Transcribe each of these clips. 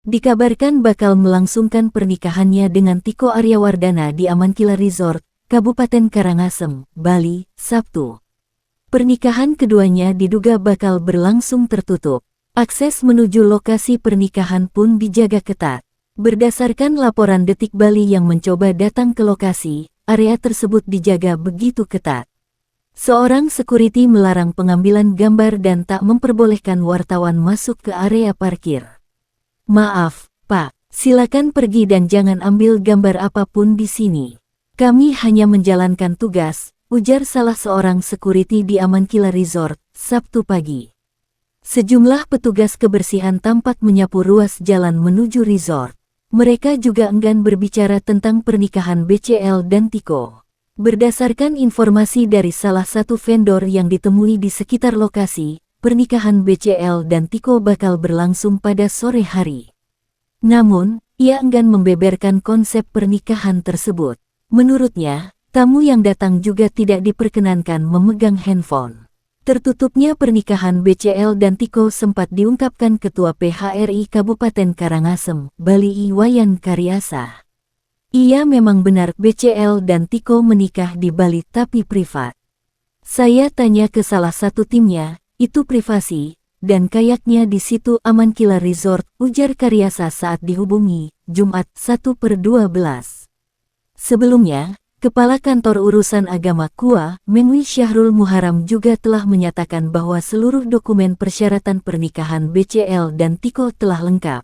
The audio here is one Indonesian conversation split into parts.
dikabarkan bakal melangsungkan pernikahannya dengan Tiko Aryawardana di Amankila Resort, Kabupaten Karangasem, Bali, Sabtu. Pernikahan keduanya diduga bakal berlangsung tertutup. Akses menuju lokasi pernikahan pun dijaga ketat. Berdasarkan laporan Detik Bali yang mencoba datang ke lokasi, area tersebut dijaga begitu ketat. Seorang security melarang pengambilan gambar dan tak memperbolehkan wartawan masuk ke area parkir. "Maaf, Pak, silakan pergi dan jangan ambil gambar apapun di sini. Kami hanya menjalankan tugas," ujar salah seorang security di Amankila Resort, Sabtu pagi. Sejumlah petugas kebersihan tampak menyapu ruas jalan menuju resort. Mereka juga enggan berbicara tentang pernikahan BCL dan Tiko. Berdasarkan informasi dari salah satu vendor yang ditemui di sekitar lokasi, pernikahan BCL dan Tiko bakal berlangsung pada sore hari. Namun, ia enggan membeberkan konsep pernikahan tersebut. Menurutnya, tamu yang datang juga tidak diperkenankan memegang handphone. Tertutupnya pernikahan BCL dan Tiko sempat diungkapkan Ketua PHRI Kabupaten Karangasem, Bali Iwayan Karyasa. Iya, memang benar BCL dan Tiko menikah di Bali tapi privat. Saya tanya ke salah satu timnya, itu privasi, dan kayaknya di situ Amankila Resort, ujar Karyasa saat dihubungi, Jumat 1/12. Sebelumnya, Kepala Kantor Urusan Agama KUA, Menwi Syahrul Muharam juga telah menyatakan bahwa seluruh dokumen persyaratan pernikahan BCL dan Tiko telah lengkap.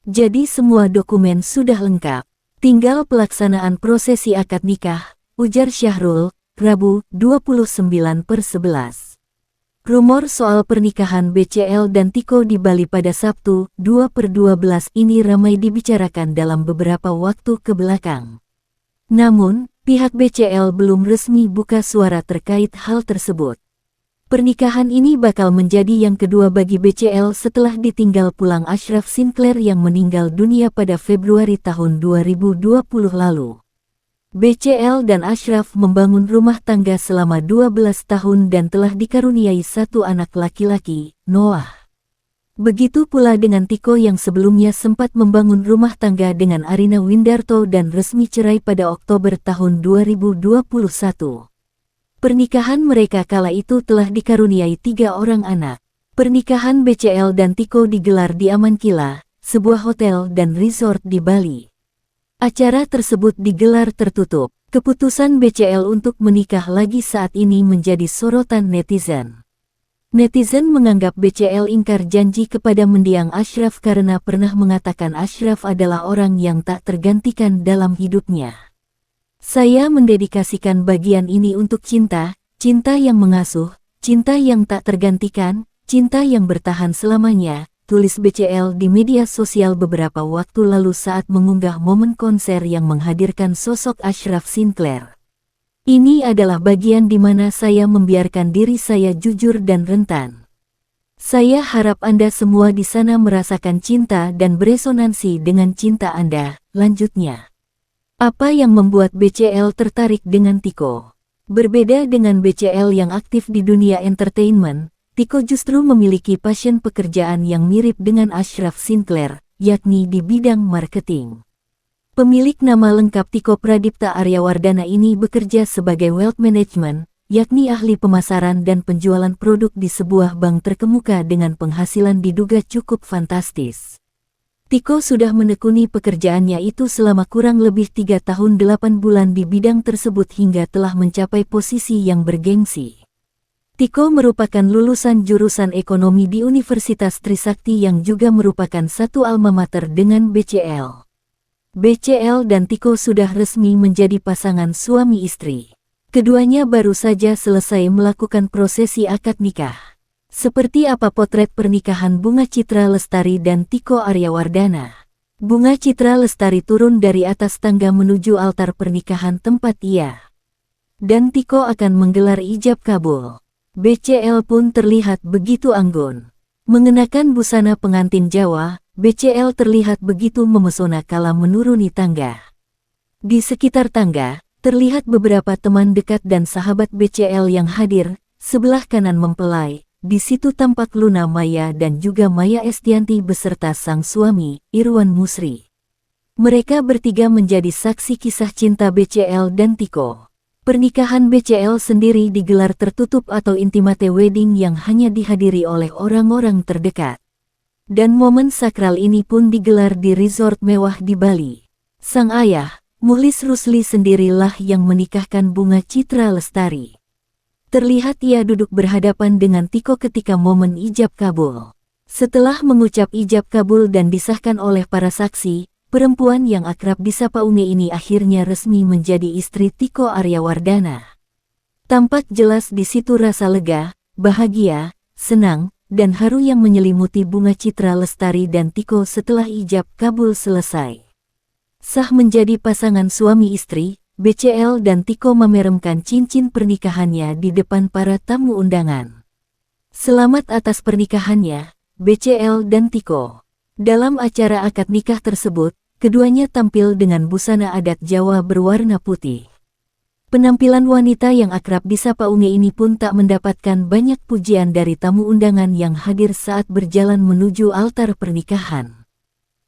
Jadi semua dokumen sudah lengkap. Tinggal pelaksanaan prosesi akad nikah, ujar Syahrul, Rabu, 29/11. Rumor soal pernikahan BCL dan Tiko di Bali pada Sabtu, 2/12 ini ramai dibicarakan dalam beberapa waktu ke belakang. Namun, pihak BCL belum resmi buka suara terkait hal tersebut. Pernikahan ini bakal menjadi yang kedua bagi BCL setelah ditinggal pulang Ashraf Sinclair yang meninggal dunia pada Februari tahun 2020 lalu. BCL dan Ashraf membangun rumah tangga selama 12 tahun dan telah dikaruniai satu anak laki-laki, Noah. Begitu pula dengan Tiko yang sebelumnya sempat membangun rumah tangga dengan Arina Windarto dan resmi cerai pada Oktober tahun 2021. Pernikahan mereka kala itu telah dikaruniai 3 orang anak. Pernikahan BCL dan Tiko digelar di Amankila, sebuah hotel dan resort di Bali. Acara tersebut digelar tertutup. Keputusan BCL untuk menikah lagi saat ini menjadi sorotan netizen. Netizen menganggap BCL ingkar janji kepada mendiang Ashraf karena pernah mengatakan Ashraf adalah orang yang tak tergantikan dalam hidupnya. "Saya mendedikasikan bagian ini untuk cinta, cinta yang mengasuh, cinta yang tak tergantikan, cinta yang bertahan selamanya," tulis BCL di media sosial beberapa waktu lalu saat mengunggah momen konser yang menghadirkan sosok Ashraf Sinclair. "Ini adalah bagian di mana saya membiarkan diri saya jujur dan rentan. Saya harap Anda semua di sana merasakan cinta dan beresonansi dengan cinta Anda," lanjutnya. Apa yang membuat BCL tertarik dengan Tiko? Berbeda dengan BCL yang aktif di dunia entertainment, Tiko justru memiliki passion pekerjaan yang mirip dengan Ashraf Sinclair, yakni di bidang marketing. Pemilik nama lengkap Tiko Pradipta Aryawardana ini bekerja sebagai wealth management, yakni ahli pemasaran dan penjualan produk di sebuah bank terkemuka dengan penghasilan diduga cukup fantastis. Tiko sudah menekuni pekerjaannya itu selama kurang lebih 3 tahun 8 bulan di bidang tersebut hingga telah mencapai posisi yang bergengsi. Tiko merupakan lulusan jurusan ekonomi di Universitas Trisakti yang juga merupakan satu alma mater dengan BCL. BCL dan Tiko sudah resmi menjadi pasangan suami istri. Keduanya baru saja selesai melakukan prosesi akad nikah. Seperti apa potret pernikahan Bunga Citra Lestari dan Tiko Aryawardana? Bunga Citra Lestari turun dari atas tangga menuju altar pernikahan tempat ia dan Tiko akan menggelar ijab kabul. BCL pun terlihat begitu anggun. Mengenakan busana pengantin Jawa, BCL terlihat begitu memesona kala menuruni tangga. Di sekitar tangga, terlihat beberapa teman dekat dan sahabat BCL yang hadir, sebelah kanan mempelai, di situ tampak Luna Maya dan juga Maya Estianty beserta sang suami, Irwan Musri. Mereka bertiga menjadi saksi kisah cinta BCL dan Tiko. Pernikahan BCL sendiri digelar tertutup atau intimate wedding yang hanya dihadiri oleh orang-orang terdekat. Dan momen sakral ini pun digelar di resort mewah di Bali. Sang ayah, Mukhlis Rusli sendirilah yang menikahkan Bunga Citra Lestari. Terlihat ia duduk berhadapan dengan Tiko ketika momen ijab kabul. Setelah mengucap ijab kabul dan disahkan oleh para saksi, perempuan yang akrab disapa Unge ini akhirnya resmi menjadi istri Tiko Aryawardana. Tampak jelas di situ rasa lega, bahagia, senang, dan haru yang menyelimuti Bunga Citra Lestari dan Tiko setelah ijab kabul selesai. Sah menjadi pasangan suami istri, BCL dan Tiko memamerkan cincin pernikahannya di depan para tamu undangan. Selamat atas pernikahannya, BCL dan Tiko. Dalam acara akad nikah tersebut, keduanya tampil dengan busana adat Jawa berwarna putih. Penampilan wanita yang akrab disapa Unge ini pun tak mendapatkan banyak pujian dari tamu undangan yang hadir saat berjalan menuju altar pernikahan.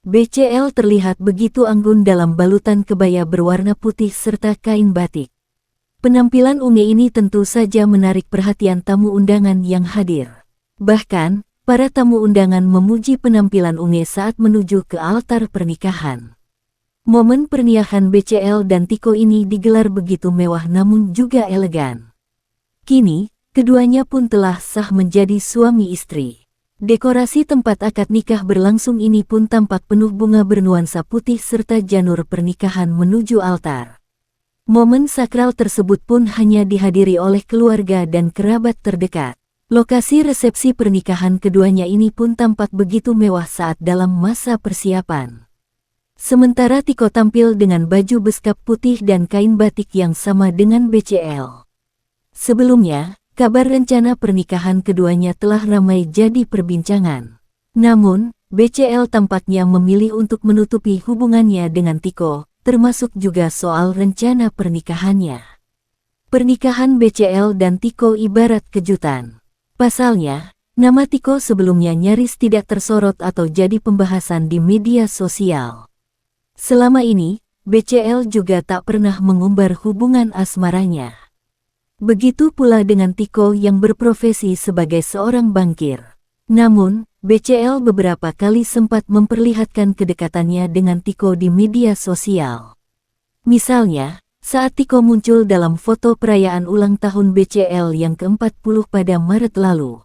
BCL terlihat begitu anggun dalam balutan kebaya berwarna putih serta kain batik. Penampilan Unge ini tentu saja menarik perhatian tamu undangan yang hadir. Bahkan, para tamu undangan memuji penampilan Unge saat menuju ke altar pernikahan. Momen pernikahan BCL dan Tiko ini digelar begitu mewah namun juga elegan. Kini, keduanya pun telah sah menjadi suami istri. Dekorasi tempat akad nikah berlangsung ini pun tampak penuh bunga bernuansa putih serta janur pernikahan menuju altar. Momen sakral tersebut pun hanya dihadiri oleh keluarga dan kerabat terdekat. Lokasi resepsi pernikahan keduanya ini pun tampak begitu mewah saat dalam masa persiapan. Sementara Tiko tampil dengan baju beskap putih dan kain batik yang sama dengan BCL. Sebelumnya, kabar rencana pernikahan keduanya telah ramai jadi perbincangan. Namun, BCL tampaknya memilih untuk menutupi hubungannya dengan Tiko, termasuk juga soal rencana pernikahannya. Pernikahan BCL dan Tiko ibarat kejutan. Pasalnya, nama Tiko sebelumnya nyaris tidak tersorot atau jadi pembahasan di media sosial. Selama ini, BCL juga tak pernah mengumbar hubungan asmaranya. Begitu pula dengan Tiko yang berprofesi sebagai seorang bankir. Namun, BCL beberapa kali sempat memperlihatkan kedekatannya dengan Tiko di media sosial. Misalnya, saat Tiko muncul dalam foto perayaan ulang tahun BCL yang ke-40 pada Maret lalu.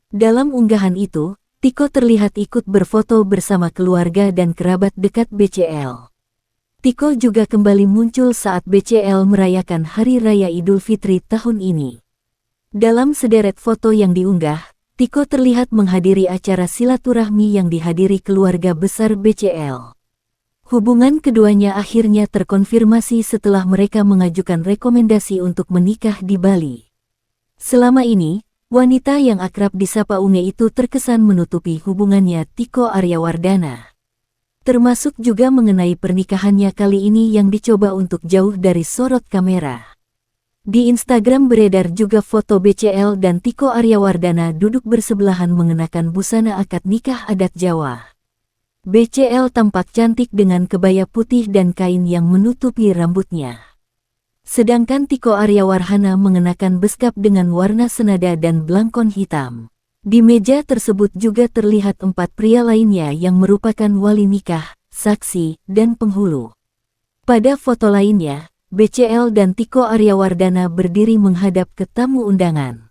Dalam unggahan itu, Tiko terlihat ikut berfoto bersama keluarga dan kerabat dekat BCL. Tiko juga kembali muncul saat BCL merayakan Hari Raya Idul Fitri tahun ini. Dalam sederet foto yang diunggah, Tiko terlihat menghadiri acara silaturahmi yang dihadiri keluarga besar BCL. Hubungan keduanya akhirnya terkonfirmasi setelah mereka mengajukan rekomendasi untuk menikah di Bali. Selama ini, wanita yang akrab disapa Unge itu terkesan menutupi hubungannya Tiko Aryawardana. Termasuk juga mengenai pernikahannya kali ini yang dicoba untuk jauh dari sorot kamera. Di Instagram beredar juga foto BCL dan Tiko Aryawardana duduk bersebelahan mengenakan busana akad nikah adat Jawa. BCL tampak cantik dengan kebaya putih dan kain yang menutupi rambutnya. Sedangkan Tiko Aryawardana mengenakan beskap dengan warna senada dan blangkon hitam. Di meja tersebut juga terlihat 4 pria lainnya yang merupakan wali nikah, saksi, dan penghulu. Pada foto lainnya, BCL dan Tiko Aryawardana berdiri menghadap ke tamu undangan.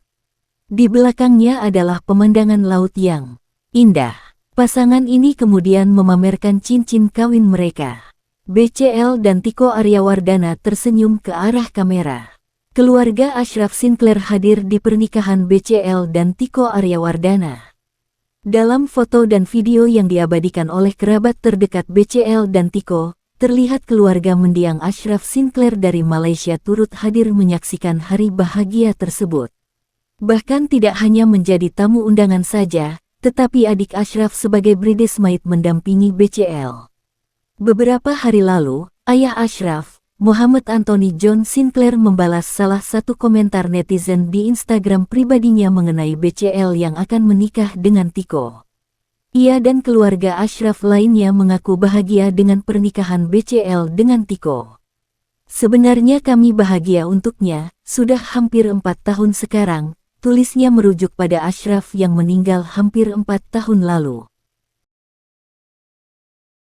Di belakangnya adalah pemandangan laut yang indah. Pasangan ini kemudian memamerkan cincin kawin mereka. BCL dan Tiko Aryawardana tersenyum ke arah kamera. Keluarga Ashraf Sinclair hadir di pernikahan BCL dan Tiko Aryawardana. Dalam foto dan video yang diabadikan oleh kerabat terdekat BCL dan Tiko, terlihat keluarga mendiang Ashraf Sinclair dari Malaysia turut hadir menyaksikan hari bahagia tersebut. Bahkan tidak hanya menjadi tamu undangan saja, tetapi adik Ashraf sebagai bridesmaid mendampingi BCL. Beberapa hari lalu, ayah Ashraf, Muhammad Anthony John Sinclair membalas salah satu komentar netizen di Instagram pribadinya mengenai BCL yang akan menikah dengan Tiko. Ia dan keluarga Ashraf lainnya mengaku bahagia dengan pernikahan BCL dengan Tiko. Sebenarnya kami bahagia untuknya, sudah hampir 4 tahun sekarang, tulisnya merujuk pada Ashraf yang meninggal hampir 4 tahun lalu.